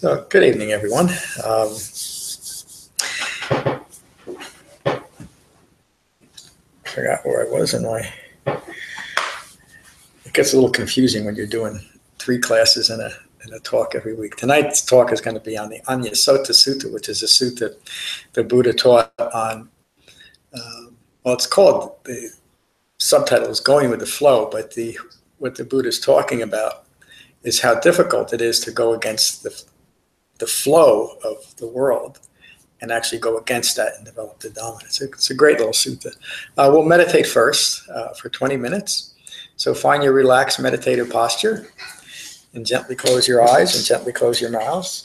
So, good evening, everyone. Forgot where I was in my. It gets a little confusing when you're doing 3 classes in a talk every week. Tonight's talk is going to be on the Anusota Sutta, which is a sutta the Buddha taught on. Well, it's called, the subtitle is Going with the Flow, but what the Buddha is talking about is how difficult it is to go against the flow of the world and actually go against that and develop the Dhamma. It's a great little sutta. We'll meditate first for 20 minutes. So find your relaxed meditative posture and gently close your eyes and gently close your mouths.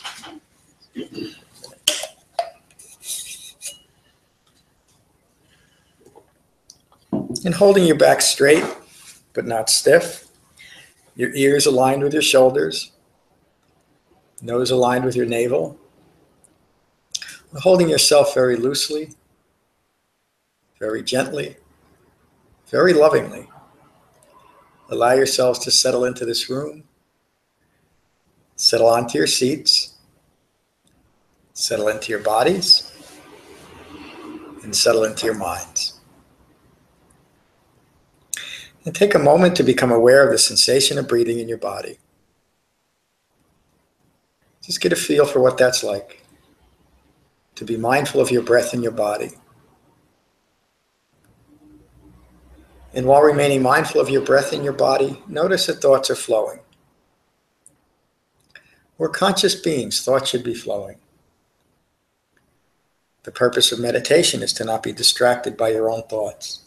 And holding your back straight but not stiff. Your ears aligned with your shoulders. Nose aligned with your navel. Holding yourself very loosely, very gently, very lovingly. Allow yourselves to settle into this room. Settle onto your seats. Settle into your bodies. And settle into your minds. And take a moment to become aware of the sensation of breathing in your body. Just get a feel for what that's like. To be mindful of your breath in your body. And while remaining mindful of your breath in your body, notice that thoughts are flowing. We're conscious beings. Thoughts should be flowing. The purpose of meditation is to not be distracted by your own thoughts.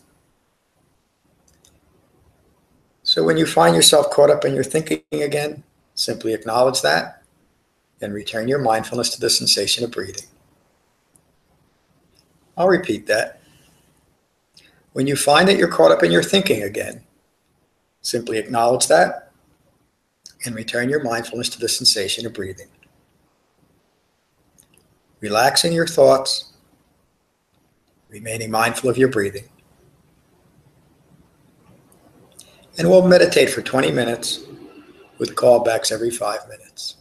So when you find yourself caught up in your thinking again, simply acknowledge that and return your mindfulness to the sensation of breathing. I'll repeat that. When you find that you're caught up in your thinking again, simply acknowledge that and return your mindfulness to the sensation of breathing. Relaxing your thoughts, remaining mindful of your breathing. And we'll meditate for 20 minutes with callbacks every 5 minutes.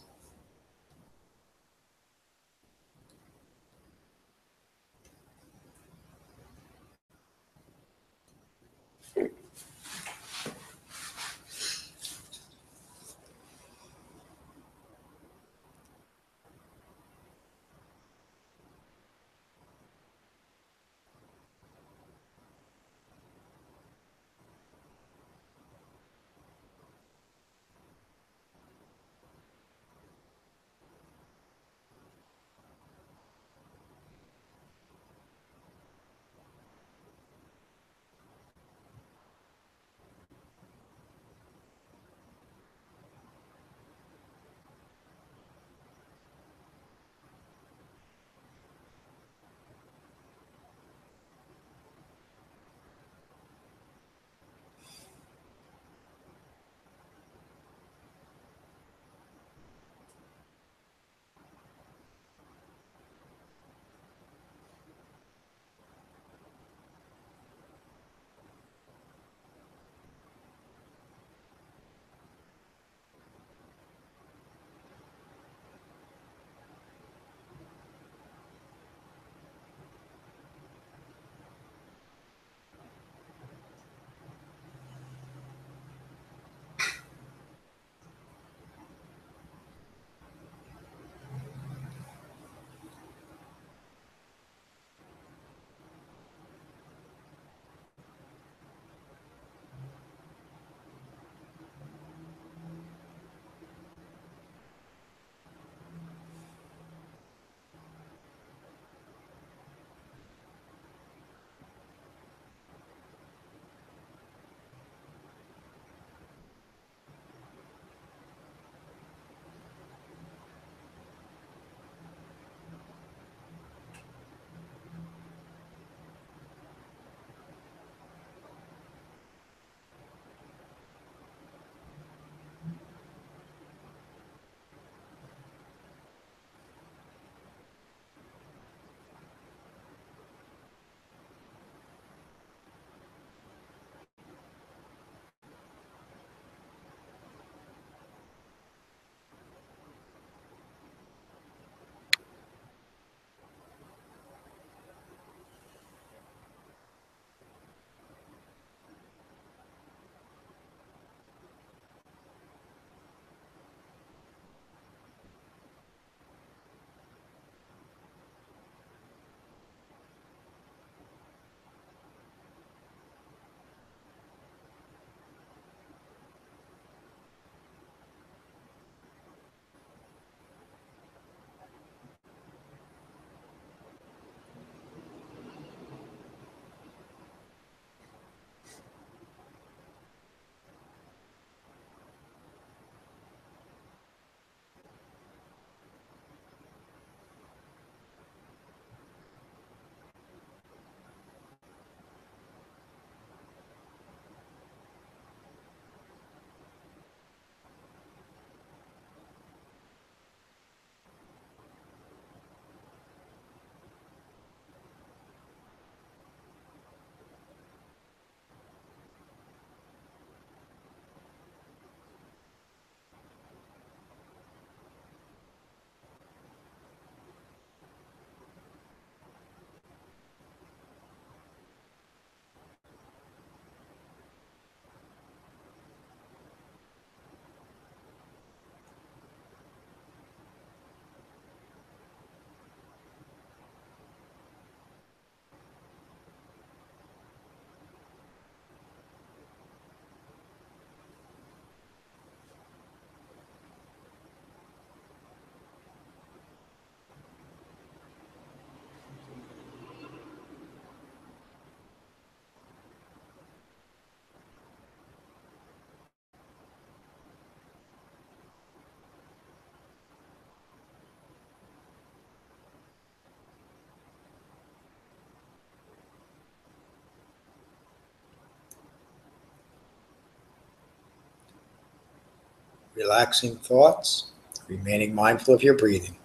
relaxing thoughts, remaining mindful of your breathing.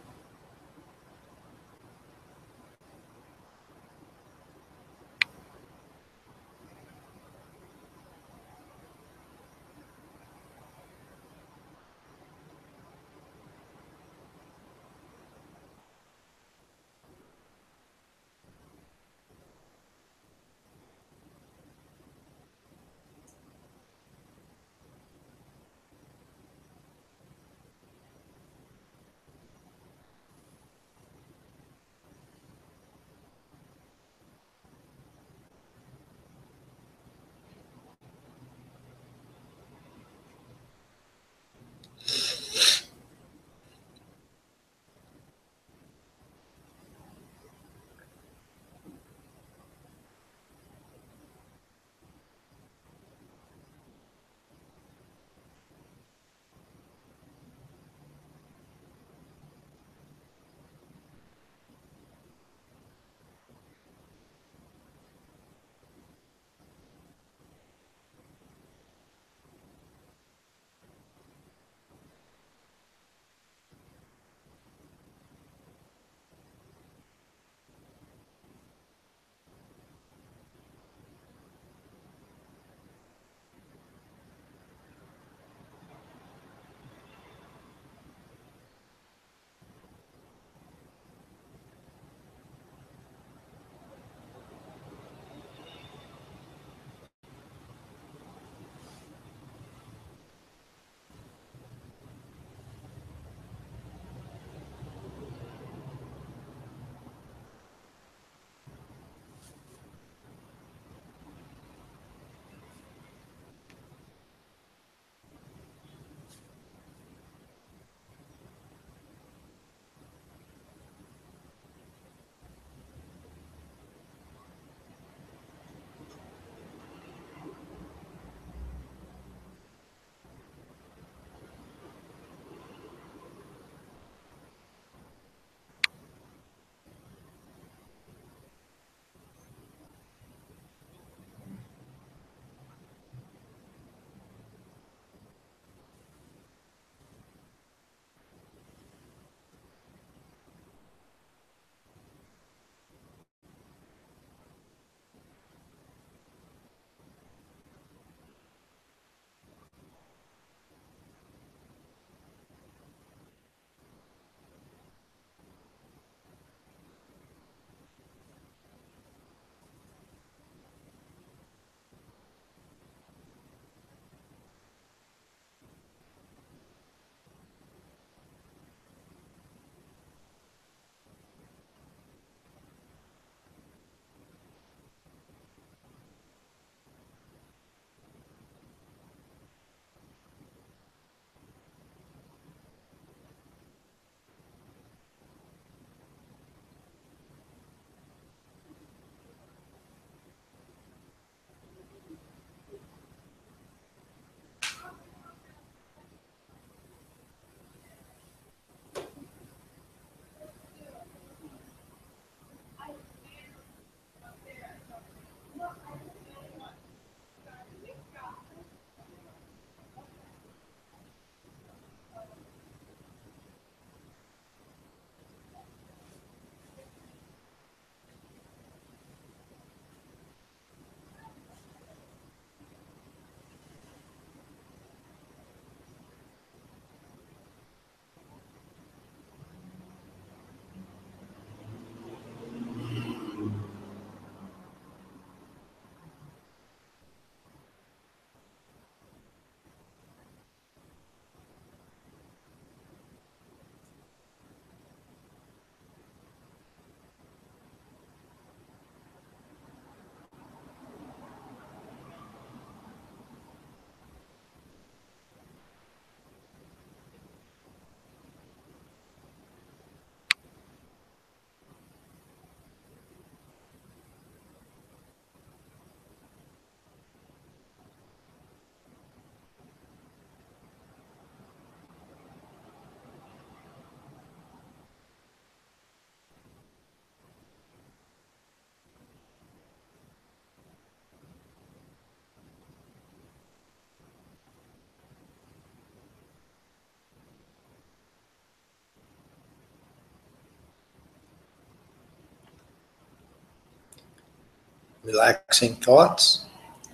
Relaxing thoughts,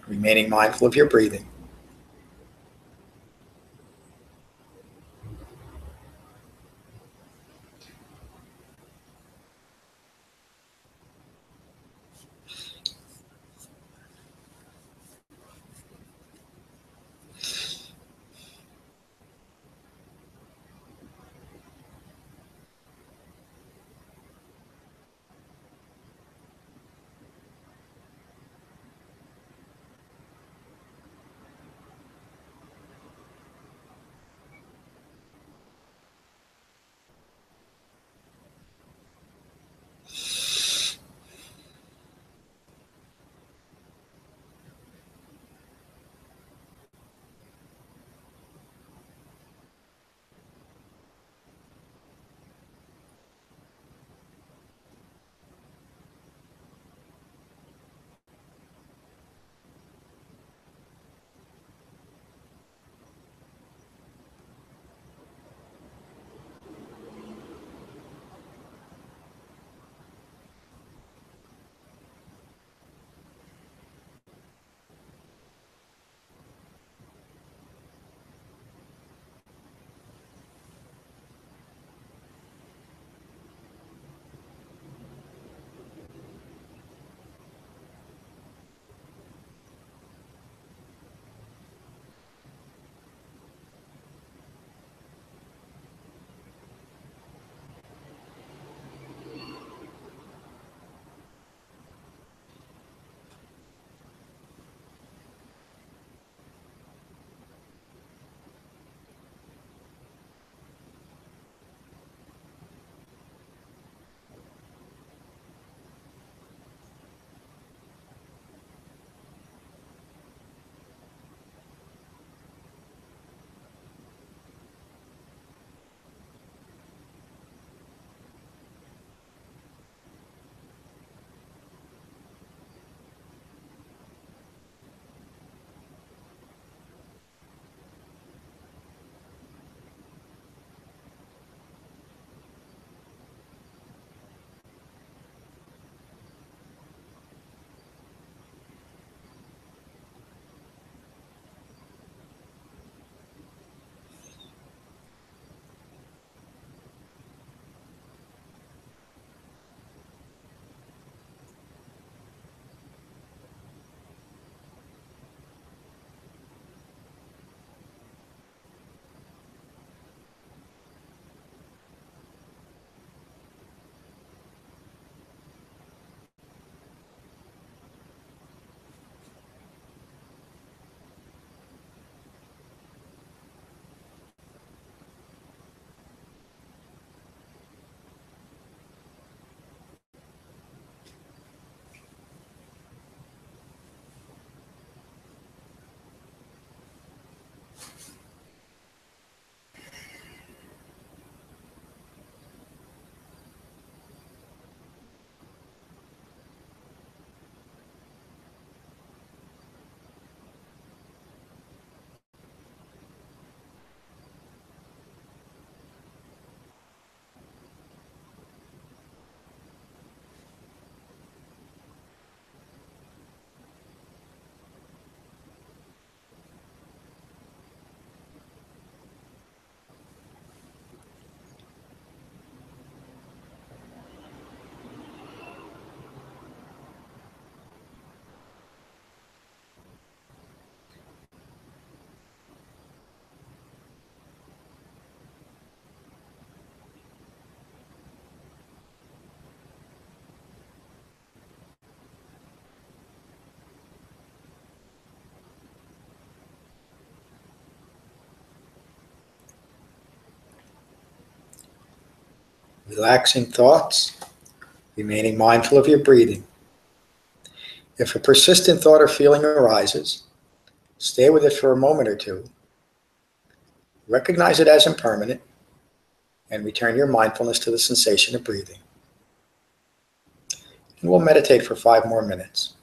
remaining mindful of your breathing. Relaxing thoughts, remaining mindful of your breathing. If a persistent thought or feeling arises, stay with it for a moment or two. Recognize it as impermanent and return your mindfulness to the sensation of breathing. And we'll meditate for 5 more minutes.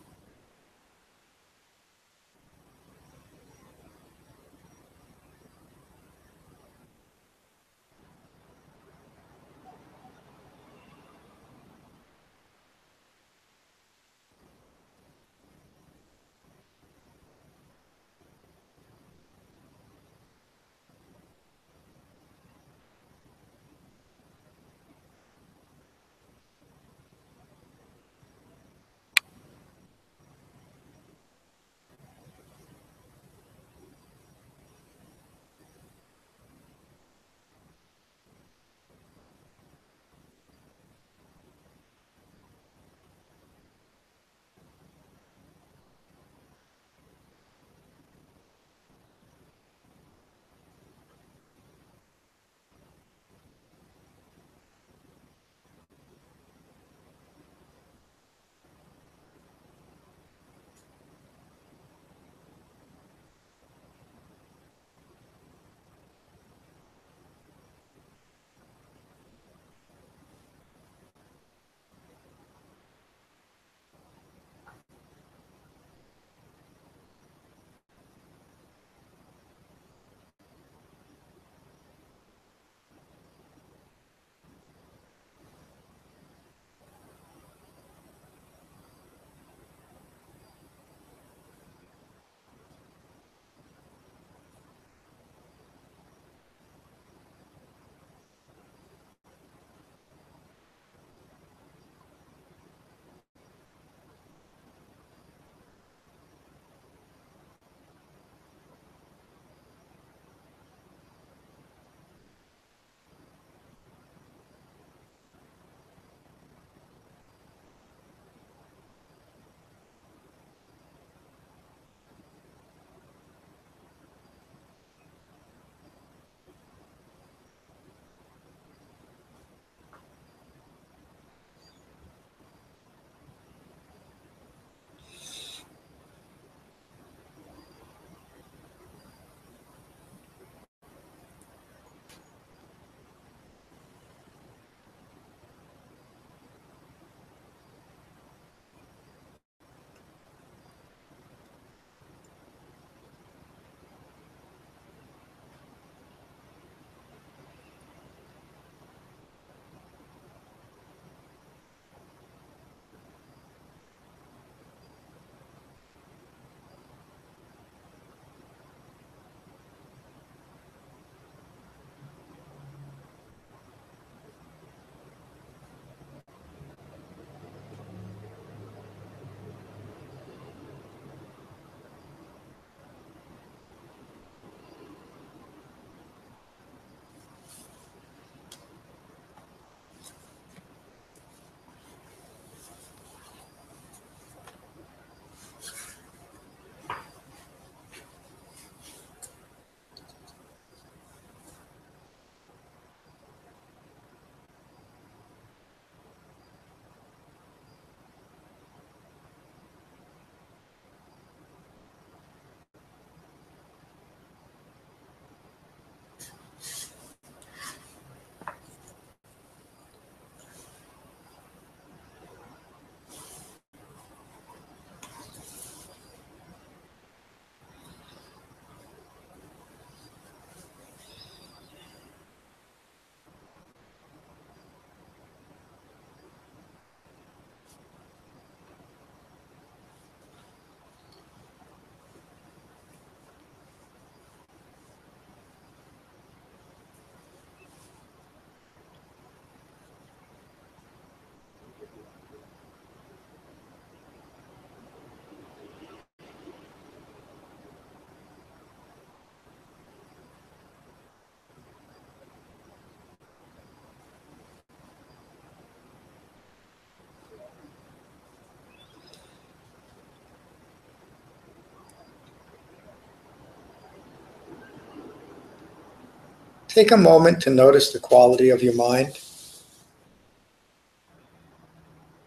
take a moment to notice the quality of your mind.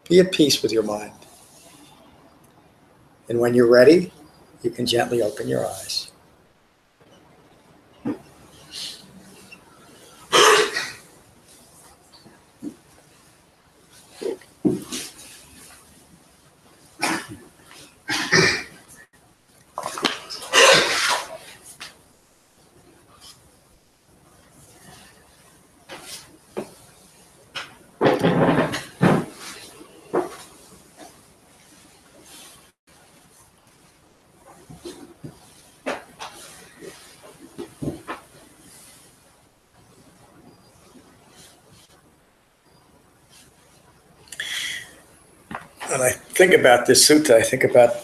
Be at peace with your mind. And when you're ready, you can gently open your eyes. When I think about this sutta, I think about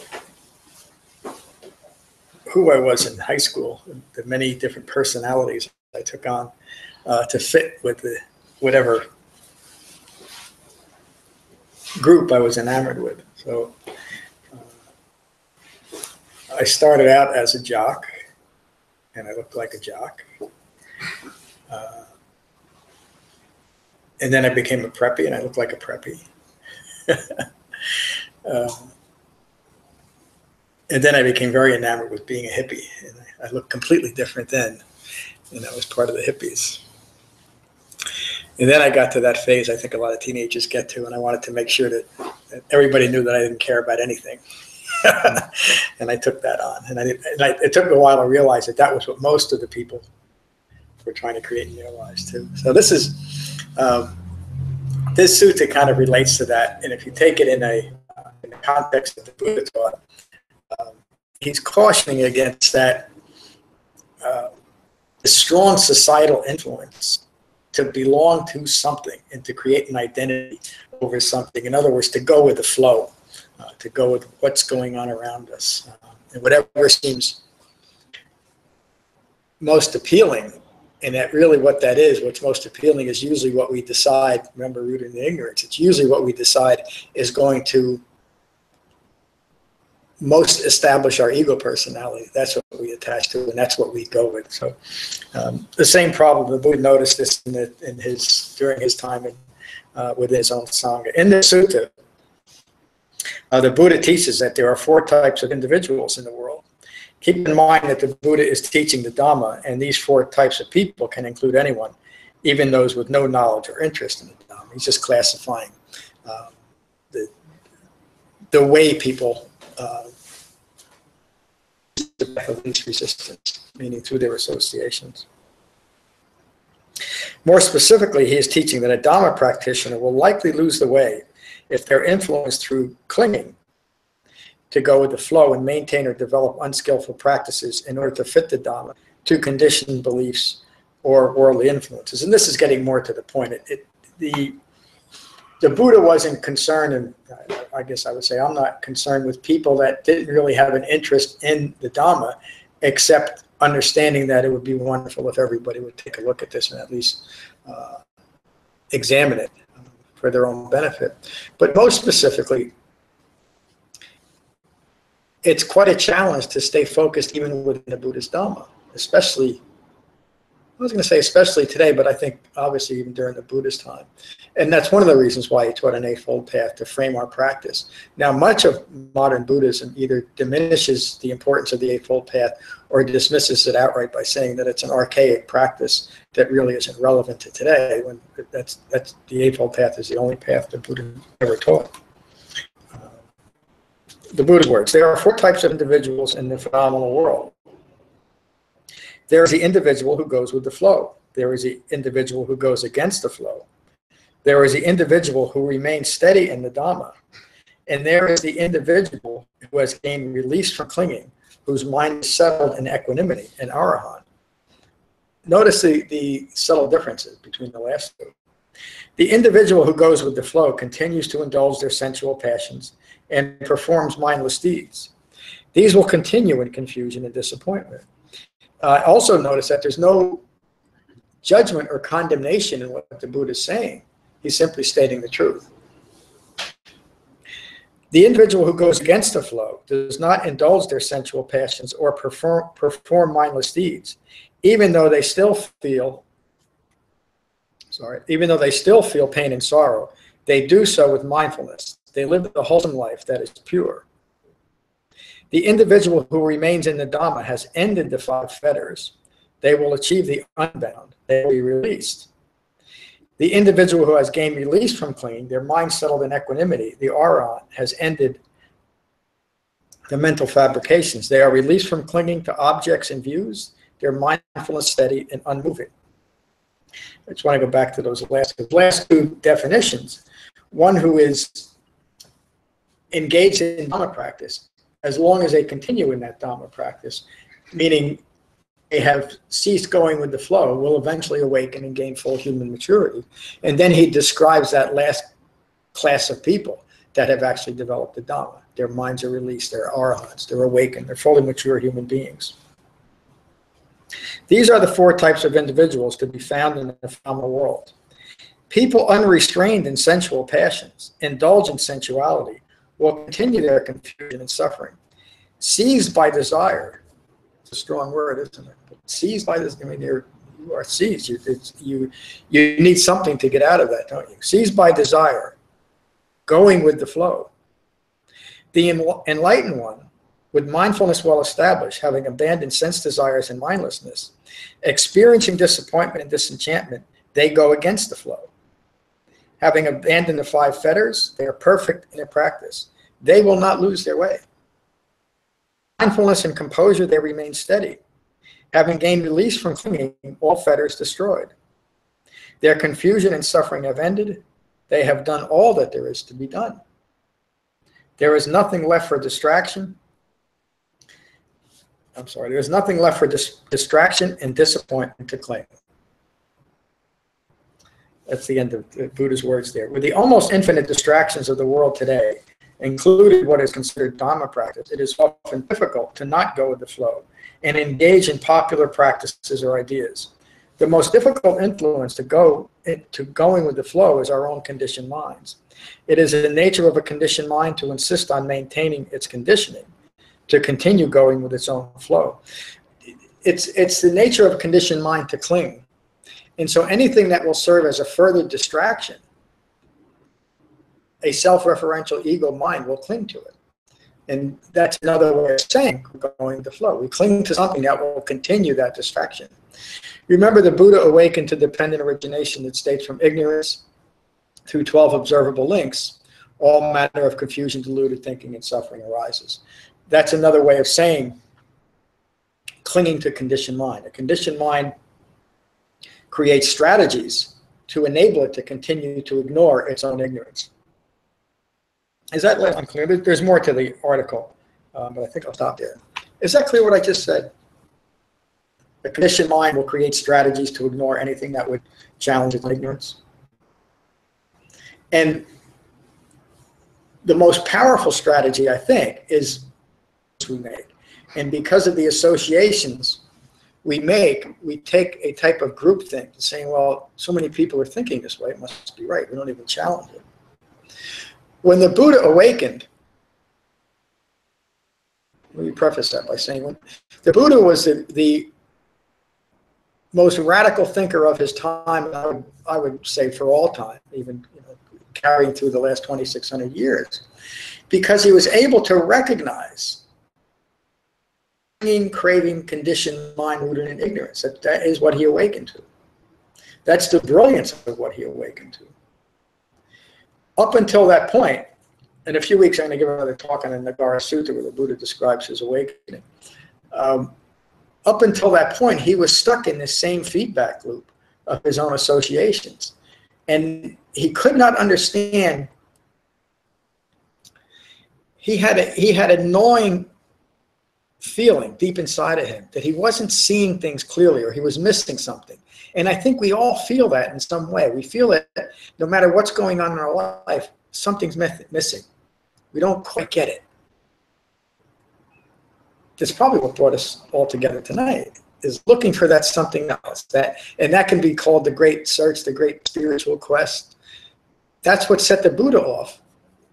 who I was in high school, the many different personalities I took on to fit with whatever group I was enamored with. So I started out as a jock, and I looked like a jock. And then I became a preppy, and I looked like a preppy. And then I became very enamored with being a hippie. And I looked completely different then, and I was part of the hippies. And then I got to that phase I think a lot of teenagers get to, and I wanted to make sure that everybody knew that I didn't care about anything. And I took that on. And it took a while to realize that that was what most of the people were trying to create in their lives too. So this is, this sutta kind of relates to that. And if you take it in the context of the Buddha taught, he's cautioning against that strong societal influence to belong to something and to create an identity over something. In other words, to go with the flow, to go with what's going on around us. And whatever seems most appealing, and that really what that is, what's most appealing is usually what we decide, remember, rooted in ignorance, it's usually what we decide is going to most establish our ego personality. That's what we attach to, and that's what we go with. So the same problem, the Buddha noticed this during his time with his own Sangha. In the sutta, the Buddha teaches that there are 4 types of individuals in the world. Keep in mind that the Buddha is teaching the Dhamma, and these 4 types of people can include anyone, even those with no knowledge or interest in the Dhamma. He's just classifying the way people the path of least resistance, meaning through their associations. More specifically, he is teaching that a Dhamma practitioner will likely lose the way if they're influenced through clinging to go with the flow and maintain or develop unskillful practices in order to fit the Dhamma to conditioned beliefs or worldly influences. And this is getting more to the point. The Buddha wasn't concerned, and I guess I would say I'm not concerned with people that didn't really have an interest in the Dhamma, except understanding that it would be wonderful if everybody would take a look at this and at least examine it for their own benefit. But most specifically, it's quite a challenge to stay focused even within the Buddhist Dhamma, especially, I was going to say especially today, but I think obviously even during the Buddhist time. And that's one of the reasons why he taught an Eightfold Path, to frame our practice. Now, much of modern Buddhism either diminishes the importance of the Eightfold Path or dismisses it outright by saying that it's an archaic practice that really isn't relevant to today, when that's the Eightfold Path is the only path the Buddha ever taught. The Buddha's words: there are 4 types of individuals in the phenomenal world. There is the individual who goes with the flow. There is the individual who goes against the flow. There is the individual who remains steady in the Dhamma. And there is the individual who has gained release from clinging, whose mind is settled in equanimity, an arahant. Notice the subtle differences between the last 2. The individual who goes with the flow continues to indulge their sensual passions and performs mindless deeds. These will continue in confusion and disappointment. Also notice that there's no judgment or condemnation in what the Buddha is saying. He's simply stating the truth. The individual who goes against the flow does not indulge their sensual passions or perform mindless deeds, even though they still feel even though they still feel pain and sorrow, they do so with mindfulness. They live a wholesome life that is pure. The individual who remains in the Dhamma has ended the 5 fetters. They will achieve the unbound. They will be released. The individual who has gained release from clinging, their mind settled in equanimity, the Arahant, has ended the mental fabrications. They are released from clinging to objects and views. Their mindfulness steady and unmoving. I just want to go back to those last 2 definitions. One who is engaged in Dhamma practice, as long as they continue in that Dhamma practice, meaning they have ceased going with the flow, will eventually awaken and gain full human maturity. And then he describes that last class of people that have actually developed the Dhamma. Their minds are released, they're arahants, they're awakened, they're fully mature human beings. These are the 4 types of individuals to be found in the Dhamma world. People unrestrained in sensual passions, indulge in sensuality, will continue their confusion and suffering. Seized by desire, it's a strong word, isn't it? But seized by this, I mean, you are seized. You need something to get out of that, don't you? Seized by desire, going with the flow. The enlightened one, with mindfulness well established, having abandoned sense desires and mindlessness, experiencing disappointment and disenchantment, they go against the flow. Having abandoned the 5 fetters, they are perfect in their practice. They will not lose their way. Mindfulness and composure, they remain steady. Having gained release from clinging, all fetters destroyed. Their confusion and suffering have ended. They have done all that there is to be done. There is nothing left for distraction. There is nothing left for distraction and disappointment to claim. That's the end of the Buddha's words there. With the almost infinite distractions of the world today, including what is considered Dhamma practice, it is often difficult to not go with the flow and engage in popular practices or ideas. The most difficult influence to going with the flow is our own conditioned minds. It is the nature of a conditioned mind to insist on maintaining its conditioning, to continue going with its own flow. It's the nature of a conditioned mind to cling. And so anything that will serve as a further distraction, a self-referential ego mind will cling to it. And that's another way of saying we're going with the flow. We cling to something that will continue that distraction. Remember, the Buddha awakened to dependent origination that states from ignorance through 12 observable links, all manner of confusion, deluded thinking, and suffering arises. That's another way of saying clinging to conditioned mind. A conditioned mind creates strategies to enable it to continue to ignore its own ignorance. Is that unclear? There's more to the article, but I think I'll stop there. Is that clear what I just said? The conditioned mind will create strategies to ignore anything that would challenge its ignorance. And the most powerful strategy, I think, is we make. And because of the associations we make, we take a type of groupthink, saying, well, so many people are thinking this way, it must be right. We don't even challenge it. When the Buddha awakened, let me preface that by saying, the Buddha was the most radical thinker of his time, and I would say for all time, even carrying through the last 2,600 years, because he was able to recognize craving, conditioned mind rooted in ignorance. That is what he awakened to. That's the brilliance of what he awakened to. Up until that point, in a few weeks I'm going to give another talk on the Nagara Sutta where the Buddha describes his awakening. Up until that point, he was stuck in this same feedback loop of his own associations. And he could not understand. He had a gnawing feeling deep inside of him that he wasn't seeing things clearly, or he was missing something. And I think we all feel that in some way. We feel that no matter what's going on in our life, something's missing. We don't quite get it. That's probably what brought us all together tonight, is looking for that something else. And that can be called the great search, the great spiritual quest. That's what set the Buddha off.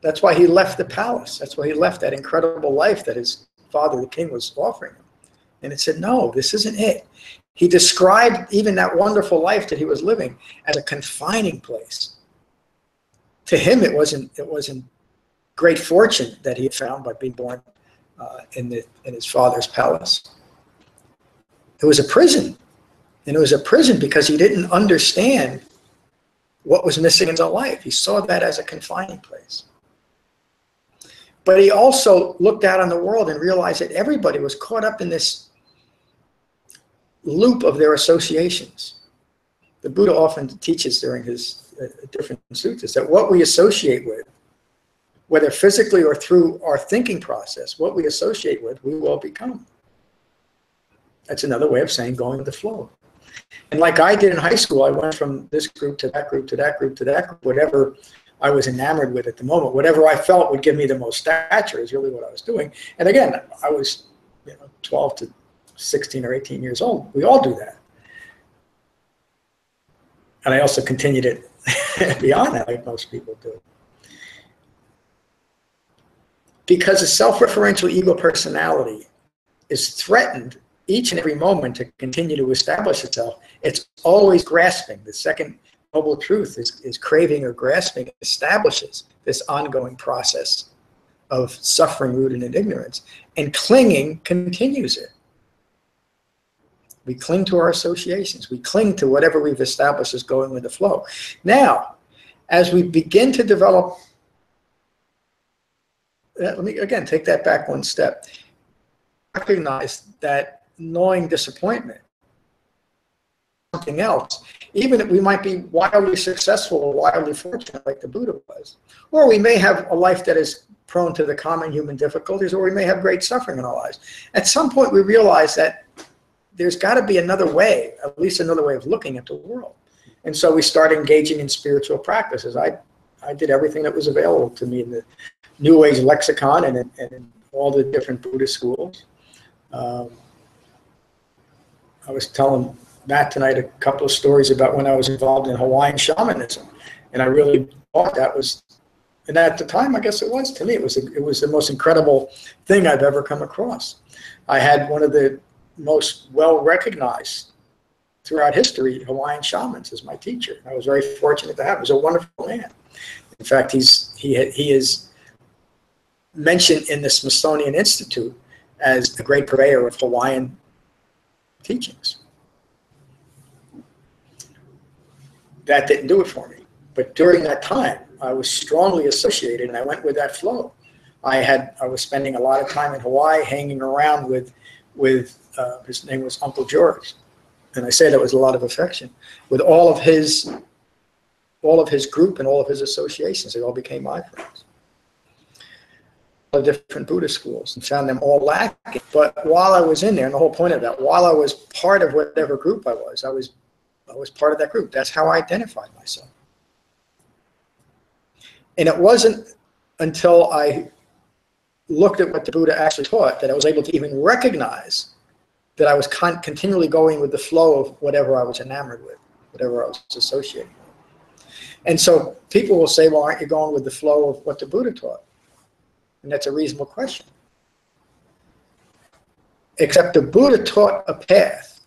That's why he left the palace. That's why he left that incredible life that his father, the king, was offering him. And it said, no, this isn't it. He described even that wonderful life that he was living as a confining place. To him, it wasn't great fortune that he had found by being born in his father's palace. It was a prison. And it was a prison because he didn't understand what was missing in his life. He saw that as a confining place. But he also looked out on the world and realized that everybody was caught up in this loop of their associations. The Buddha often teaches during his different suttas that what we associate with, whether physically or through our thinking process, what we associate with, we will become. That's another way of saying going with the flow. And like I did in high school, I went from this group to that group to that group to that group, whatever I was enamored with at the moment, whatever I felt would give me the most stature is really what I was doing. And again, I was 12 to 16 or 18 years old. We all do that. And I also continued it beyond that, like most people do. Because a self-referential ego personality is threatened each and every moment to continue to establish itself, it's always grasping. The second noble truth is craving or grasping establishes this ongoing process of suffering rooted in ignorance. And clinging continues it. We cling to our associations. We cling to whatever we've established as going with the flow. Now, as we begin to develop, let me again take that back one step. Recognize that knowing disappointment, something else, even if we might be wildly successful or wildly fortunate like the Buddha was, or we may have a life that is prone to the common human difficulties, or we may have great suffering in our lives. At some point we realize that there's got to be another way, at least another way of looking at the world. And so we start engaging in spiritual practices. I did everything that was available to me in the New Age lexicon and in all the different Buddhist schools. I was telling Matt tonight a couple of stories about when I was involved in Hawaiian shamanism, and I really thought that was, and at the time, I guess it was, to me, it was the most incredible thing I've ever come across. I had one of the most well-recognized throughout history Hawaiian shamans as my teacher. I was very fortunate to have him. He was a wonderful man. In fact, he is mentioned in the Smithsonian Institute as the great purveyor of Hawaiian teachings. That didn't do it for me. But during that time, I was strongly associated, and I went with that flow. I was spending a lot of time in Hawaii, hanging around with his name was Uncle George, and I say that with a lot of affection. With all of his group and all of his associations, they all became my friends. Of different Buddhist schools, and found them all lacking. But while I was in there, and the whole point of that, while I was part of whatever group I was part of that group. That's how I identified myself. And it wasn't until I looked at what the Buddha actually taught that I was able to even recognize that I was continually going with the flow of whatever I was enamored with, whatever I was associating with. And so people will say, well, aren't you going with the flow of what the Buddha taught? And that's a reasonable question. Except the Buddha taught a path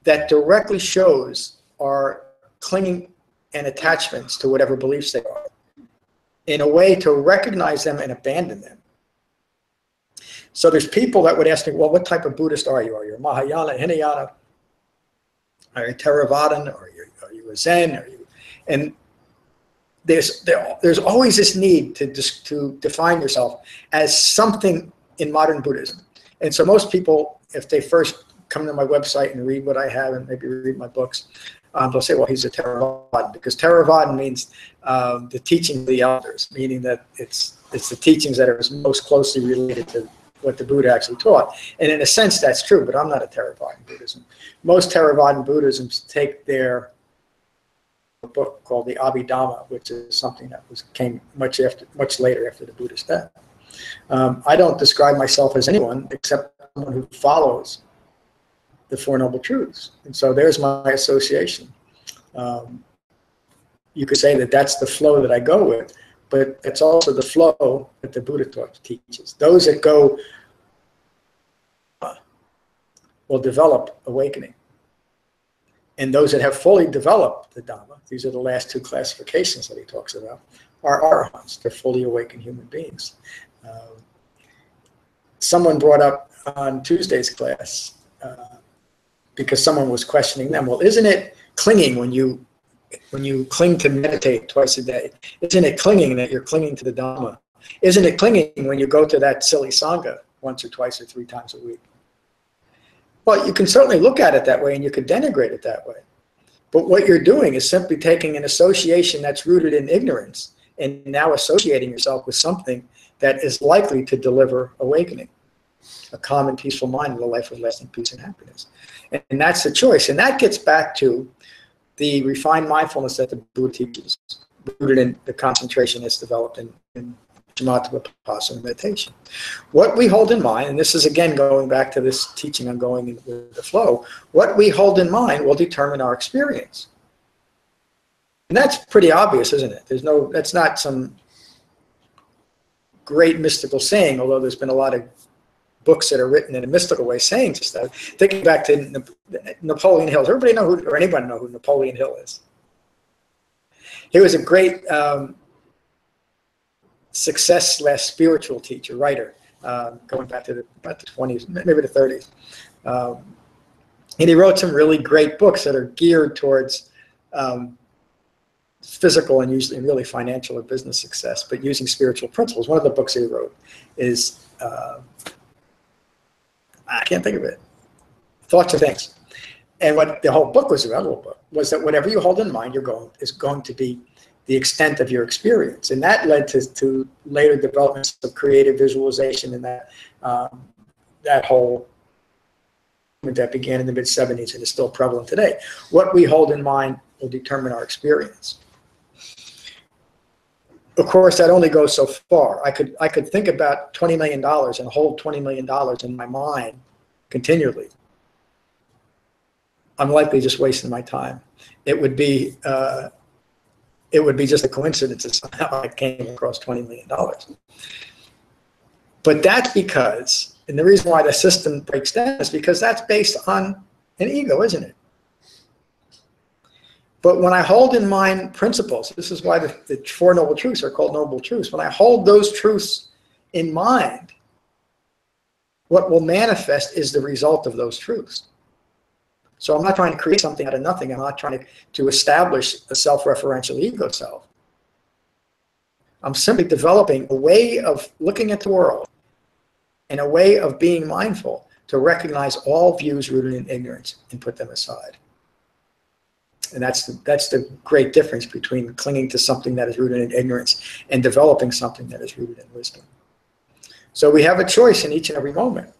that directly shows our clinging and attachments to whatever beliefs they are, in a way to recognize them and abandon them. So there's people that would ask me, well, what type of Buddhist are you? Are you a Mahayana, Hinayana? Are you Theravadan? Are you a Zen? And there's always this need to define yourself as something in modern Buddhism. And so most people, if they first come to my website and read what I have and maybe read my books, they'll say, well, he's a Theravadan, because Theravadan means the teaching of the elders, meaning that it's the teachings that are most closely related to what the Buddha actually taught. And in a sense, that's true, but I'm not a Theravadan Buddhism. Most Theravadan Buddhisms take their book called the Abhidhamma, which is something that came much later after the Buddha's death. I don't describe myself as anyone except someone who follows the Four Noble Truths. And so there's my association. You could say that that's the flow that I go with, but it's also the flow that the Buddha teaches. Those that go will develop awakening. And those that have fully developed the Dhamma, these are the last two classifications that he talks about, are arahants. They're fully awakened human beings. Someone brought up on Tuesday's class, because someone was questioning them, well, isn't it clinging when you cling to meditate twice a day? Isn't it clinging that you're clinging to the Dhamma? Isn't it clinging when you go to that silly Sangha once or twice or 3 times a week? Well, you can certainly look at it that way, and you could denigrate it that way. But what you're doing is simply taking an association that's rooted in ignorance and now associating yourself with something that is likely to deliver awakening, a calm and peaceful mind and a life of lasting peace and happiness. And that's the choice. And that gets back to the refined mindfulness that the Buddha teaches, rooted in the concentration that's developed in Shamatha-Vipassana meditation. What we hold in mind, and this is again going back to this teaching on going with the flow, what we hold in mind will determine our experience. And that's pretty obvious, isn't it? That's not some great mystical saying, although there's been a lot of books that are written in a mystical way saying stuff. Thinking back to Napoleon Hill. Does everybody know who, or anybody know who Napoleon Hill is? He was a great success/spiritual teacher, writer, going back to about the 20s, maybe the 30s. And he wrote some really great books that are geared towards physical and usually really financial or business success, but using spiritual principles. One of the books he wrote is, I can't think of it, Thoughts and Things. And what the whole book was about, was that whatever you hold in mind is going to be the extent of your experience. And that led to later developments of creative visualization and that whole movement that began in the mid-70s and is still prevalent today. What we hold in mind will determine our experience. Of course, that only goes so far. I could think about $20 million and hold $20 million in my mind continually. I'm likely just wasting my time. It would be just a coincidence that somehow I came across $20 million. But that's because, and the reason why the system breaks down is because that's based on an ego, isn't it? But when I hold in mind principles, this is why the Four Noble Truths are called Noble Truths. When I hold those truths in mind, what will manifest is the result of those truths. So I'm not trying to create something out of nothing. I'm not trying to establish a self-referential ego self. I'm simply developing a way of looking at the world and a way of being mindful to recognize all views rooted in ignorance and put them aside. And that's the great difference between clinging to something that is rooted in ignorance and developing something that is rooted in wisdom. So we have a choice in each and every moment.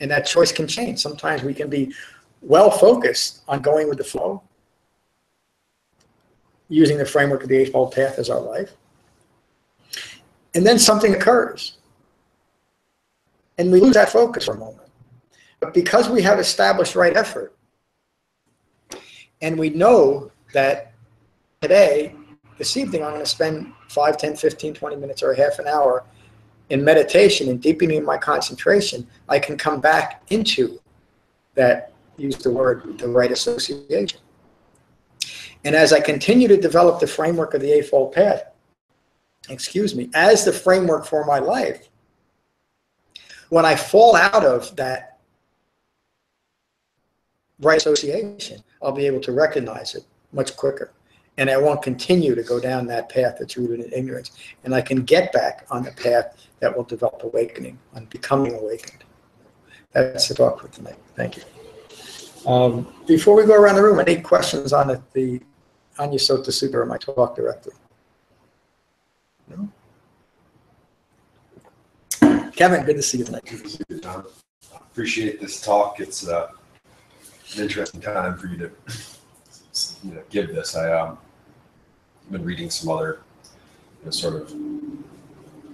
And that choice can change. Sometimes we can be well focused on going with the flow, using the framework of the Eightfold Path as our life. And then something occurs. And we lose that focus for a moment. But because we have established right effort, and we know that today, this evening, I'm going to spend 5, 10, 15, 20 minutes or a half an hour in meditation and deepening my concentration, I can come back into that, use the word, the right association. And as I continue to develop the framework of the Eightfold Path, as the framework for my life, when I fall out of that right association, I'll be able to recognize it much quicker. And I won't continue to go down that path that's rooted in ignorance. And I can get back on the path that will develop awakening, on becoming awakened. That's the talk for tonight. Thank you. Before we go around the room, any questions on the Anusota Sutta or my talk directly? No? Kevin, good to see you tonight. Good to see you, John. I appreciate this talk. It's an interesting time for you to give this. I've been reading some other sort of,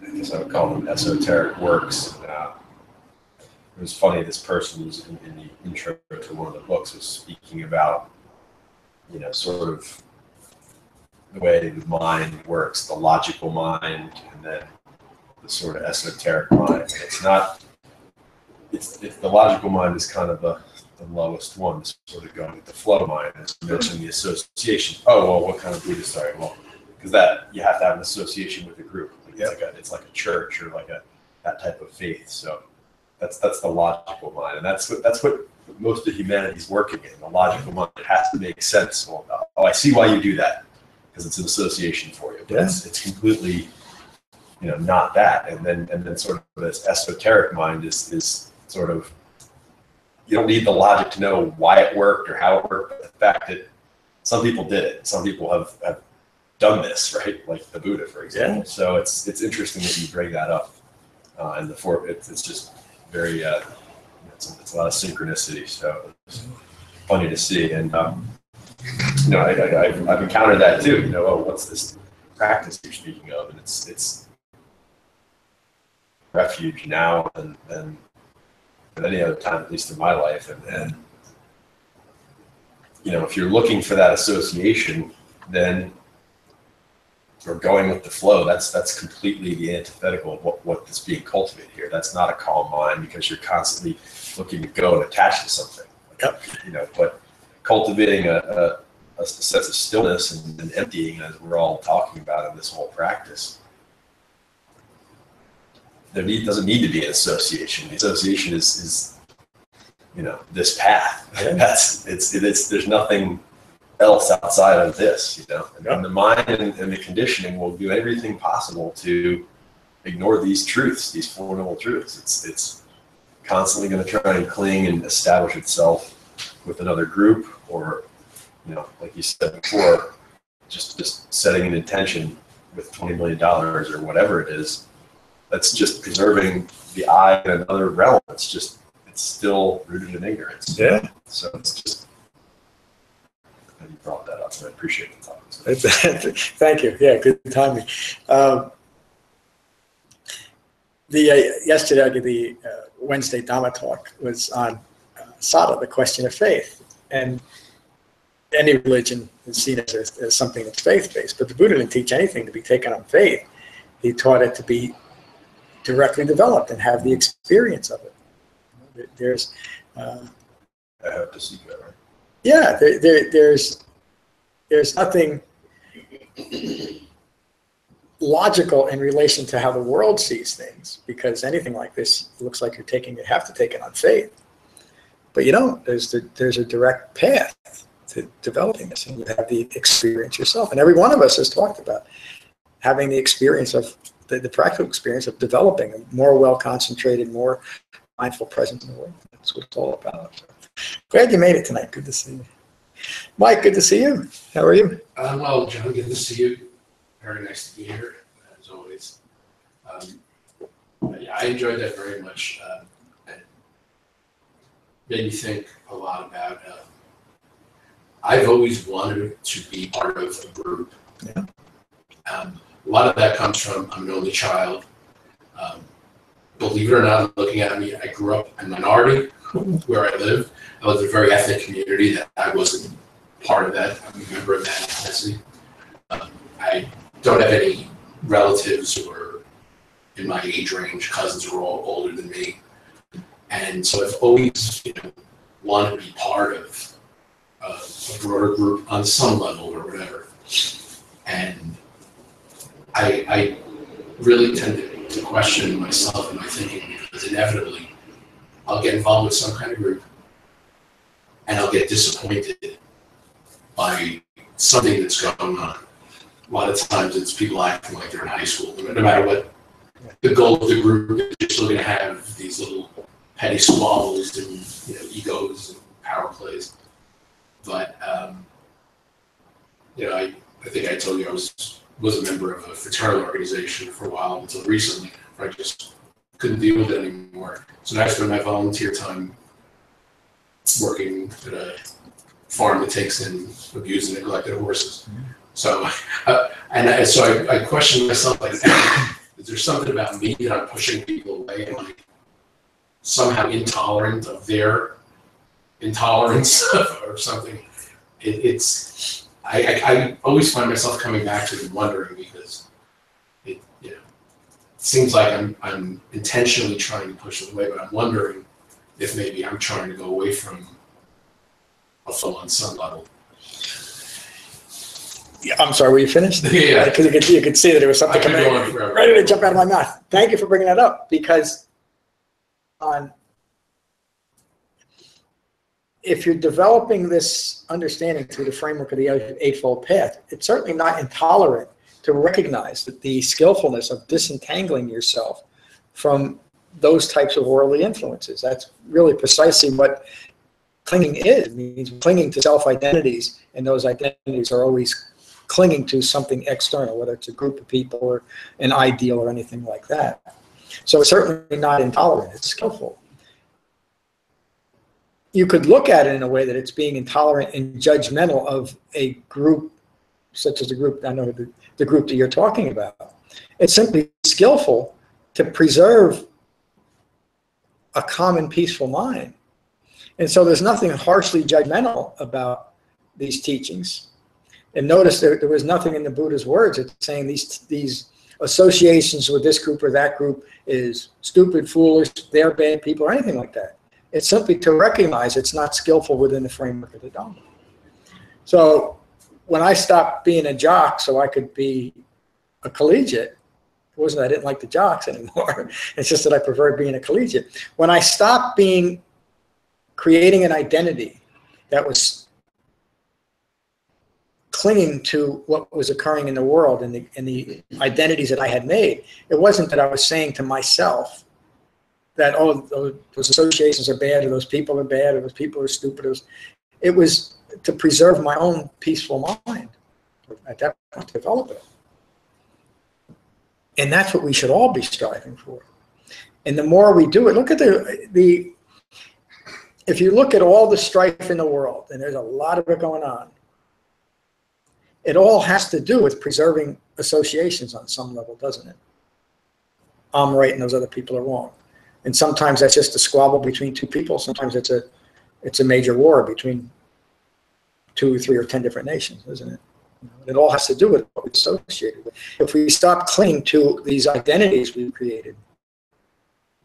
I guess I would call them esoteric works. It was funny, this person was in the intro to one of the books was speaking about, sort of the way the mind works, the logical mind, and then the sort of esoteric mind. It's the logical mind is kind of lowest one, sort of going with the flow mind, as you mentioned, the association. Oh, well, what kind of Buddhist are you? Well, because that you have to have an association with a group. It's like a church or like that type of faith. So that's the logical mind, and that's what most of humanity's working in. The logical mind, it has to make sense. Well, I see why you do that, because it's an association for you. But it's completely, not that. And then sort of this esoteric mind is sort of, you don't need the logic to know why it worked or how it worked, but the fact that some people did it. Some people have done this, right? Like the Buddha, for example. Yeah. So it's interesting that you bring that up. And it's just very, it's a lot of synchronicity. So it's funny to see. And, I've encountered that too. Oh, what's this practice you're speaking of? And it's refuge now than any other time, at least in my life. And if you're looking for that association, then or going with the flow, that's completely the antithetical of what is being cultivated here. That's not a calm mind, because you're constantly looking to go and attach to something. Yep. But cultivating a sense of stillness and emptying, as we're all talking about in this whole practice, doesn't need to be an association. The association is this path. Yeah. There's nothing else outside of this, and the mind and the conditioning will do everything possible to ignore these truths, these Four Noble Truths. It's constantly going to try and cling and establish itself with another group, or like you said before, just setting an intention with $20 million or whatever it is. That's just preserving the I in another realm. It's still rooted in ignorance. Yeah. So it's just, and you brought that up, so I appreciate the thought. Thank you. Yeah, good timing. Yesterday, the Wednesday Dhamma talk was on Sutta, the question of faith. And any religion is seen as something that's faith-based, but the Buddha didn't teach anything to be taken on faith. He taught it to be directly developed and have the experience of it. There's I have to see that, right? Yeah, there's nothing logical in relation to how the world sees things, because anything like this looks like you have to take it on faith. But you don't. There's a direct path to developing this, and you have the experience yourself. And every one of us has talked about having the experience of the practical experience of developing a more well-concentrated, more mindful presence in the world. That's what it's all about. So, glad you made it tonight. Good to see you. Mike, good to see you. How are you? Well, John, good to see you. Very nice to be here, as always. I enjoyed that very much. It made me think a lot about, I've always wanted to be part of a group. Yeah. A lot of that comes from, I'm an only child. Believe it or not, looking at me, I grew up a minority where I lived. I lived in a very ethnic community that I wasn't part of that. I'm a member of that ethnicity. I don't have any relatives who are in my age range. Cousins who are all older than me. And so I've always wanted to be part of a broader group on some level or whatever. And I really tend to question myself and my thinking, because inevitably I'll get involved with some kind of group and I'll get disappointed by something that's going on. A lot of times it's people acting like they're in high school. No matter what the goal of the group, you're still going to have these little petty squabbles and egos and power plays. But I think I told you I was a member of a fraternal organization for a while until recently, where I just couldn't deal with it anymore. So now I spend my volunteer time working at a farm that takes in abused and neglected horses. So, I question myself, like, is there something about me that I'm pushing people away? Am I somehow intolerant of their intolerance or something? I always find myself coming back to it and wondering, because it seems like I'm intentionally trying to push it away, but I'm wondering if maybe I'm trying to go away from also on some level. Yeah, I'm sorry, were you finished? Yeah. Because you could see that there was something coming ready to jump out of my mouth. Thank you for bringing that up, because if you're developing this understanding through the framework of the Eightfold Path, it's certainly not intolerant to recognize that the skillfulness of disentangling yourself from those types of worldly influences. That's really precisely what clinging is. It means clinging to self-identities, and those identities are always clinging to something external, whether it's a group of people or an ideal or anything like that. So it's certainly not intolerant, it's skillful. You could look at it in a way that it's being intolerant and judgmental of a group, such as the group, I know the group that you're talking about. It's simply skillful to preserve a common peaceful mind. And so there's nothing harshly judgmental about these teachings. And notice there was nothing in the Buddha's words it's saying these associations with this group or that group is stupid, foolish, they're bad people, or anything like that. It's simply to recognize it's not skillful within the framework of the Dhamma. So when I stopped being a jock so I could be a collegiate, it wasn't that I didn't like the jocks anymore. It's just that I preferred being a collegiate. When I stopped creating an identity that was clinging to what was occurring in the world and the identities that I had made, it wasn't that I was saying to myself that, oh, those associations are bad, or those people are bad, or those people are stupid. It was to preserve my own peaceful mind, at that point, to develop it. And that's what we should all be striving for. And the more we do it, look at if you look at all the strife in the world, and there's a lot of it going on, it all has to do with preserving associations on some level, doesn't it? I'm right and those other people are wrong. And sometimes that's just a squabble between two people. Sometimes it's a major war between 2, 3, or 10 different nations, isn't it? It all has to do with what we're associated with. If we stop clinging to these identities we've created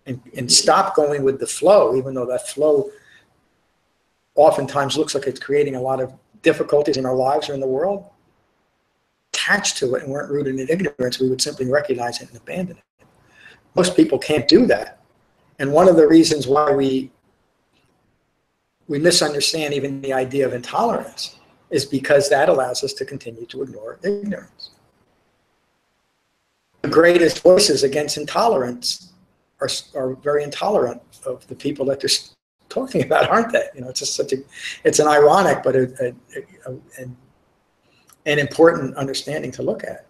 and stop going with the flow, even though that flow oftentimes looks like it's creating a lot of difficulties in our lives or in the world, attached to it and weren't rooted in ignorance, we would simply recognize it and abandon it. Most people can't do that. And one of the reasons why we misunderstand even the idea of intolerance is because that allows us to continue to ignore ignorance. The greatest voices against intolerance are very intolerant of the people that they're talking about, aren't they? It's just it's an ironic but an important understanding to look at.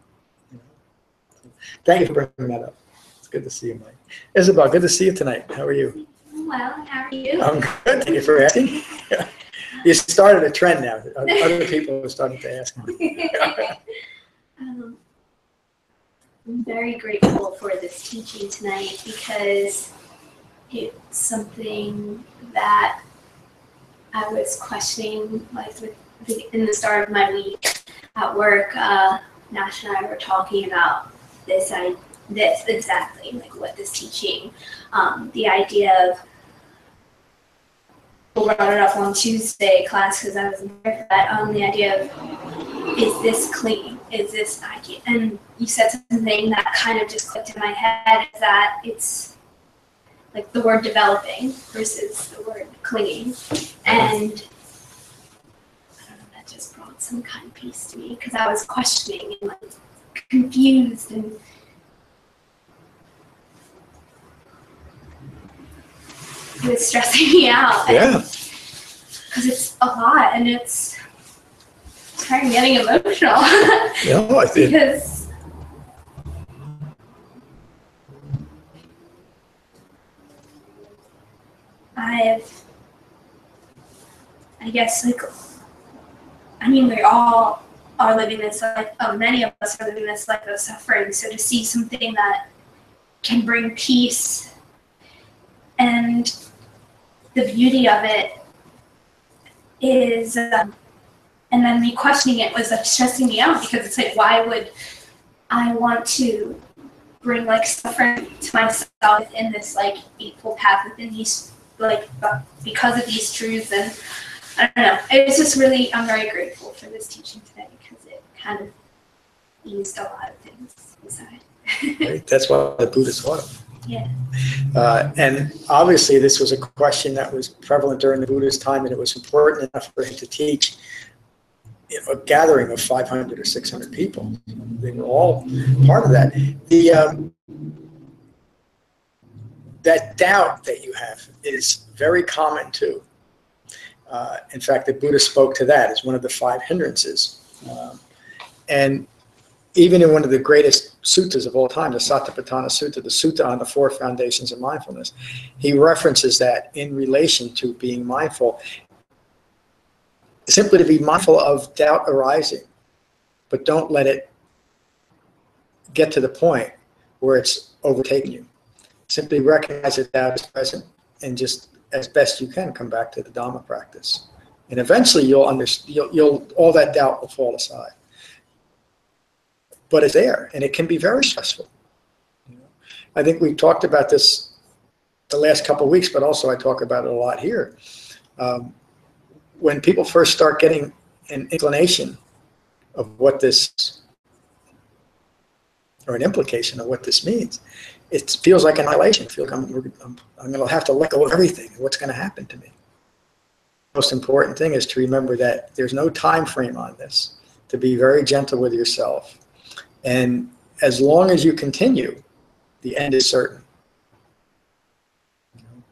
Thank you for bringing that up. It's good to see you, Mike. Isabel, good to see you tonight. How are you? Well, how are you? I'm good. Thank you for asking. You started a trend now. Other people are starting to ask me. I'm very grateful for this teaching tonight because it's something that I was questioning in the start of my week at work. Nash and I were talking about this exactly, like what this teaching, the idea of, we brought it up on Tuesday class because I wasn't there for that, the idea of, is this clean? Is this idea? And you said something that kind of just clicked in my head, is that it's like the word developing versus the word clinging. And I don't know, that just brought some kind of peace to me because I was questioning and like confused and it was stressing me out. Yeah. Because it's a lot and it's kind of getting emotional. Yeah, I think. Because we all are living this life, many of us are living this life of suffering, so to see something that can bring peace and the beauty of it is, and then me questioning it was stressing me out because it's like, why would I want to bring like suffering to myself in this like Eightfold Path within these, like, because of these truths? And I don't know. It's just really, I'm very grateful for this teaching today because it kind of eased a lot of things inside. Right? That's what the Buddha taught him. Yeah. And obviously this was a question that was prevalent during the Buddha's time, and it was important enough for him to teach a gathering of 500 or 600 people. They were all part of that. That doubt that you have is very common too. In fact, the Buddha spoke to that as one of the 5 hindrances. And even in one of the greatest suttas of all time, the Satipatthana Sutta, the Sutta on the 4 foundations of mindfulness, he references that in relation to being mindful, simply to be mindful of doubt arising, but don't let it get to the point where it's overtaken you. Simply recognize that doubt is present and just as best you can come back to the Dhamma practice. And eventually you'll all that doubt will fall aside. But it's there, and it can be very stressful. I think we've talked about this the last couple of weeks, but also I talk about it a lot here. When people first start getting an inclination of what this, or an implication of what this means, it feels like annihilation. I feel like I'm going to have to let go of everything. What's going to happen to me? The most important thing is to remember that there's no time frame on this, to be very gentle with yourself. And as long as you continue, the end is certain.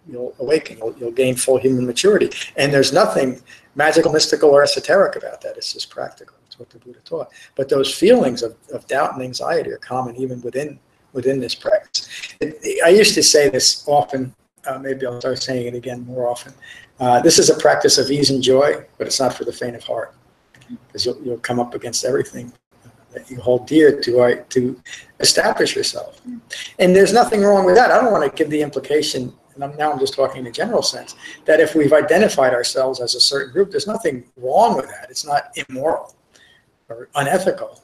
You'll awaken, you'll gain full human maturity. And there's nothing magical, mystical, or esoteric about that. It's just practical. It's what the Buddha taught. But those feelings of doubt and anxiety are common even within this practice. I used to say this often, maybe I'll start saying it again more often. This is a practice of ease and joy, but it's not for the faint of heart. Because you'll come up against everything that you hold dear to establish yourself. And there's nothing wrong with that. I don't want to give the implication, and now I'm just talking in a general sense, that if we've identified ourselves as a certain group, there's nothing wrong with that. It's not immoral or unethical.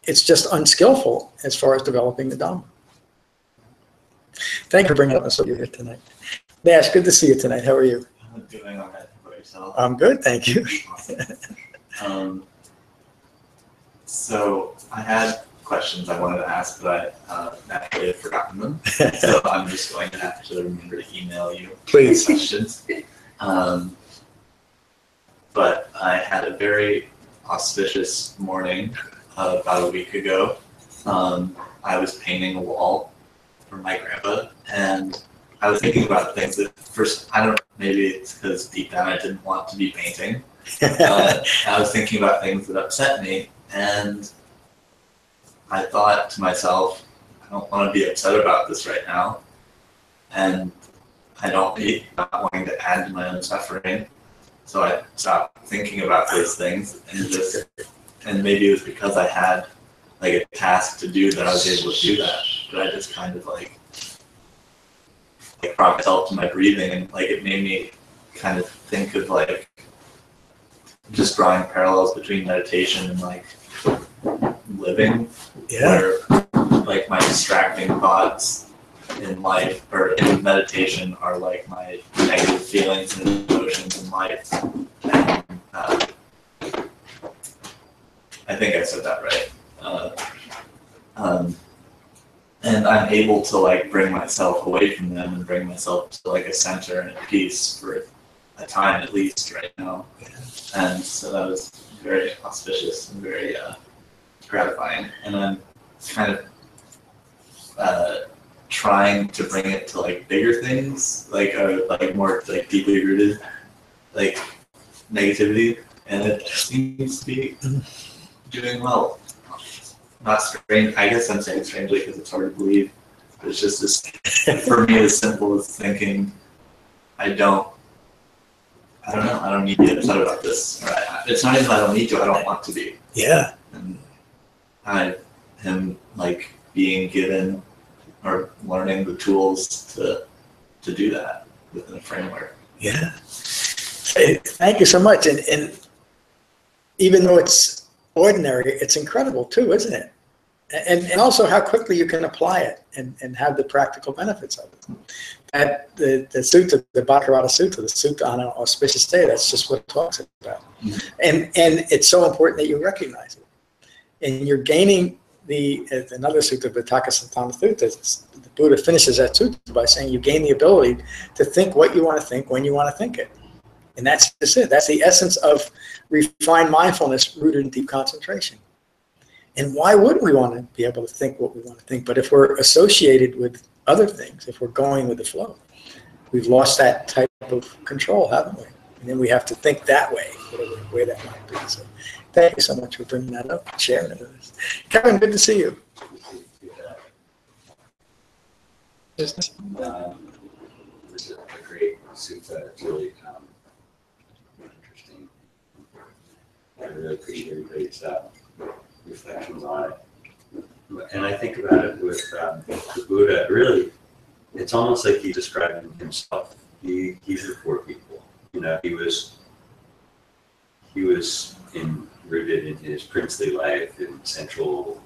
It's just unskillful as far as developing the Dhamma. Thank you for bringing up Anusota here tonight. Nash, good to see you tonight. How are you? I'm doing all right. How about yourself? I'm good, thank you. Awesome. So I had questions I wanted to ask, but I naturally have forgotten them. So I'm just going to have to remember to email you Please. questions. But I had a very auspicious morning about a week ago. I was painting a wall for my grandpa, and I was thinking about things that first, maybe it's because deep down I didn't want to be painting. I was thinking about things that upset me, and I thought to myself, I don't want to be upset about this right now, and I don't be not wanting to add to my own suffering. So I stopped thinking about those things, and maybe it was because I had like a task to do that I was able to do that, but I just kind of like brought myself to my breathing, and like it made me kind of think of like just drawing parallels between meditation and like living, where like my distracting thoughts in life or in meditation are like my negative feelings and emotions in life. And, I think I said that right. And I'm able to like bring myself away from them and bring myself to like a center and a peace for a time at least right now. And so that was very auspicious and very gratifying. And I'm kind of trying to bring it to like bigger things, like more like deeply rooted like negativity, and it seems to be doing well. Not strange. I guess I'm saying strangely because it's hard to believe. But it's just this, for me, as simple as thinking, I don't know. I don't need to get upset about this. It's not even I don't need to. I don't want to be. Yeah. And I am like being given or learning the tools to do that within a framework. Yeah. Hey, thank you so much. And even though it's ordinary, it's incredible too, isn't it? And also how quickly you can apply it and have the practical benefits of it. the sutta, the Bhagavata Sutta, the sutta on an auspicious day, that's just what it talks about. And it's so important that you recognize it. And you're gaining another sutta, Vitakasantana Sutta, the Buddha finishes that sutta by saying you gain the ability to think what you want to think when you want to think it. And that's just it. That's the essence of refined mindfulness rooted in deep concentration. And why wouldn't we want to be able to think what we want to think? But if we're associated with other things, if we're going with the flow, we've lost that type of control, haven't we? And then we have to think that way, whatever way that might be. So thank you so much for bringing that up and sharing it with us. Kevin, good to see you. This is a great sutta. It's really interesting. I really appreciate everybody's reflections on it. And I think about it with the Buddha. Really, it's almost like he's describing himself. He's the four people. You know, he was rooted in his princely life and sensual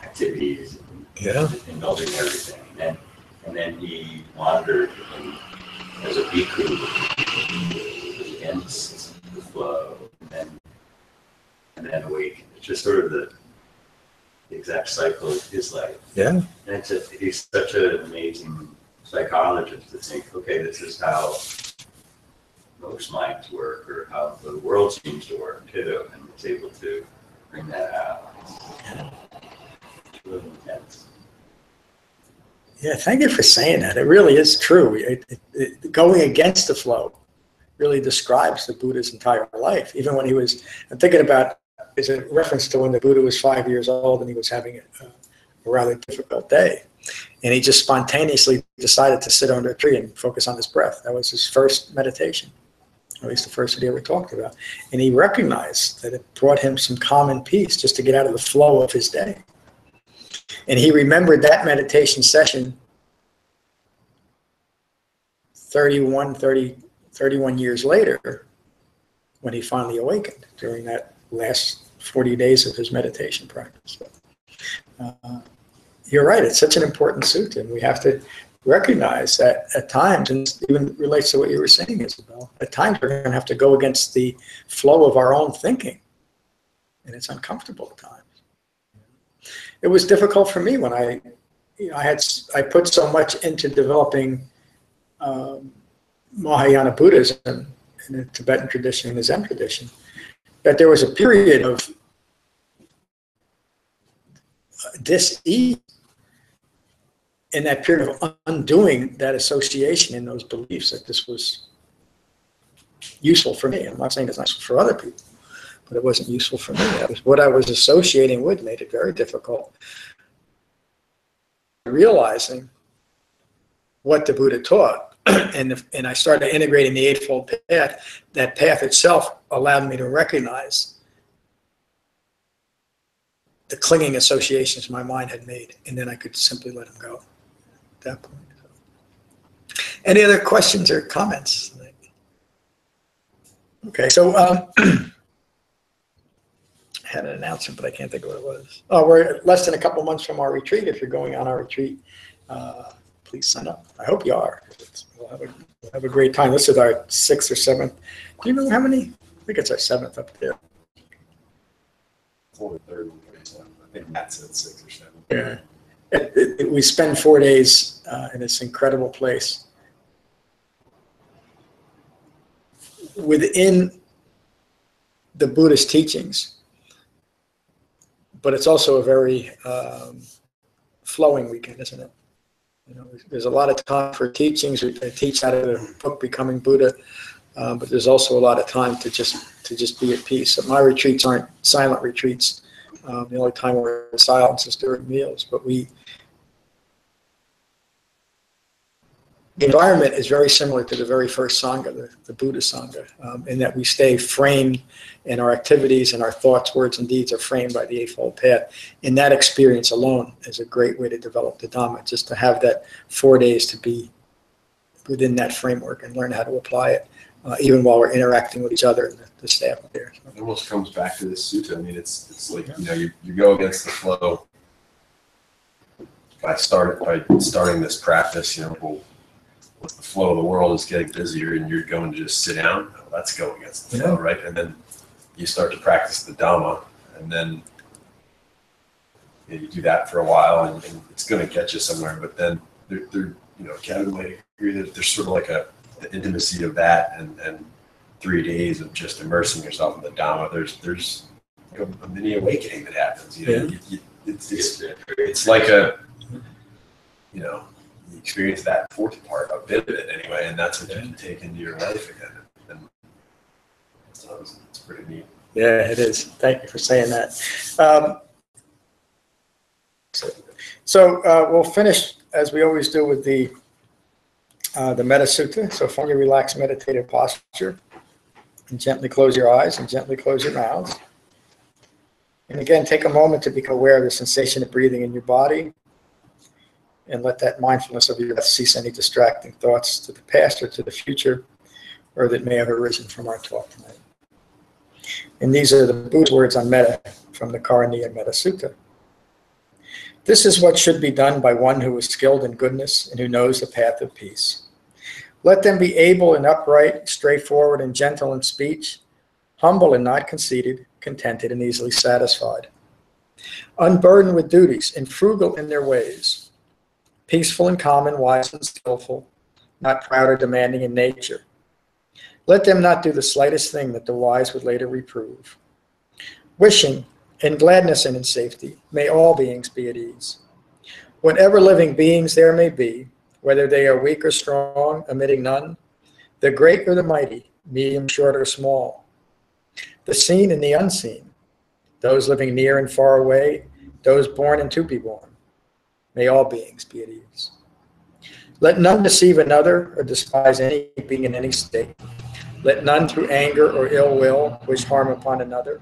activities, and indulging everything. And then he wandered as a bhikkhu against the flow, and then awakened. It's just sort of the exact cycle of his life. Yeah. And he's such an amazing psychologist to think, okay, this is how most minds work, or how the world seems to work too, and it's able to bring that out. It's really intense. Yeah, thank you for saying that. It really is true. Going against the flow really describes the Buddha's entire life. Even when he was, I'm thinking about, is a reference to when the Buddha was 5 years old and he was having a rather difficult day. And he just spontaneously decided to sit under a tree and focus on his breath. That was his first meditation, or at least the first that he ever talked about. And he recognized that it brought him some calm and peace just to get out of the flow of his day. And he remembered that meditation session 31 years later when he finally awakened during that last 40 days of his meditation practice. You're right, it's such an important sutta, and we have to recognize that at times, and it even relates to what you were saying, Isabel, at times we're going to have to go against the flow of our own thinking, and it's uncomfortable at times. It was difficult for me when I put so much into developing Mahayana Buddhism in the Tibetan tradition and the Zen tradition, that there was a period of dis-ease in that period of undoing that association in those beliefs, that this was useful for me. I'm not saying it's not useful for other people, but it wasn't useful for me. That was what I was associating with made it very difficult. Realizing what the Buddha taught, and I started integrating the Eightfold Path. That path itself allowed me to recognize the clinging associations my mind had made, and then I could simply let them go at that point. Any other questions or comments? Okay, so I had an announcement, but I can't think of what it was. Oh, we're less than a couple months from our retreat. If you're going on our retreat, please sign up. I hope you are. We'll have a great time. This is our 6th or 7th. Do you know how many? I think it's our 7th up there. It's only 30. I think Matt said 6 or 7. Yeah. We spend 4 days in this incredible place within the Buddhist teachings, but it's also a very flowing weekend, isn't it? You know, there's a lot of time for teachings. I teach out of the book Becoming Buddha, but there's also a lot of time to just be at peace. So my retreats aren't silent retreats. The only time we're in silence is during meals. But the environment is very similar to the very first Sangha, the Buddha Sangha, in that we stay framed, and our activities and our thoughts, words, and deeds are framed by the Eightfold Path. And that experience alone is a great way to develop the Dhamma, just to have that 4 days to be within that framework and learn how to apply it, even while we're interacting with each other and the staff there. So. It almost comes back to this sutta. I mean, it's like, you know, you go against the flow, by starting this practice, with the flow of the world is getting busier and you're going to just sit down, let's go against the flow, right? And then you start to practice the Dhamma, and then you do that for a while, and it's going to get you somewhere. But then Kevin might agree that there's sort of like the intimacy of that, and 3 days of just immersing yourself in the Dhamma. There's a mini awakening that happens. It's like you experience that fourth part, a bit of it anyway, and that's what you can take into your life again. And so it's pretty neat. Yeah, it is. Thank you for saying that. So we'll finish as we always do with the Metta Sutta. So find your relaxed meditative posture, and gently close your eyes and gently close your mouths. And again, take a moment to become aware of the sensation of breathing in your body, and let that mindfulness of your breath cease any distracting thoughts to the past or to the future, or that may have arisen from our talk tonight. And these are the Buddha's words on metta from the Karaniya Metta Sutta. This is what should be done by one who is skilled in goodness and who knows the path of peace. Let them be able and upright, straightforward and gentle in speech, humble and not conceited, contented and easily satisfied, unburdened with duties and frugal in their ways, peaceful and calm and wise and skillful, not proud or demanding in nature. Let them not do the slightest thing that the wise would later reprove. Wishing, in gladness and in safety, may all beings be at ease. Whatever living beings there may be, whether they are weak or strong, omitting none, the great or the mighty, medium, short, or small, the seen and the unseen, those living near and far away, those born and to be born, may all beings be at ease. Let none deceive another or despise any being in any state. Let none through anger or ill will wish harm upon another.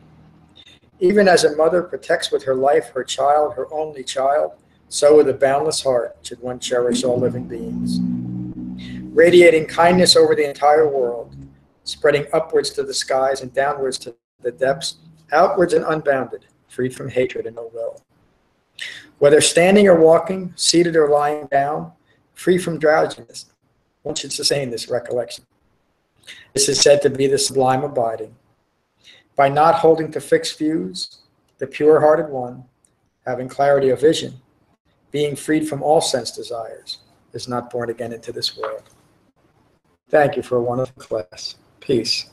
Even as a mother protects with her life her child, her only child, so with a boundless heart should one cherish all living beings. Radiating kindness over the entire world, spreading upwards to the skies and downwards to the depths, outwards and unbounded, freed from hatred and ill will. Whether standing or walking, seated or lying down, free from drowsiness, one should sustain this recollection. This is said to be the sublime abiding. By not holding to fixed views, the pure-hearted one, having clarity of vision, being freed from all sense desires, is not born again into this world. Thank you for a wonderful class. Peace.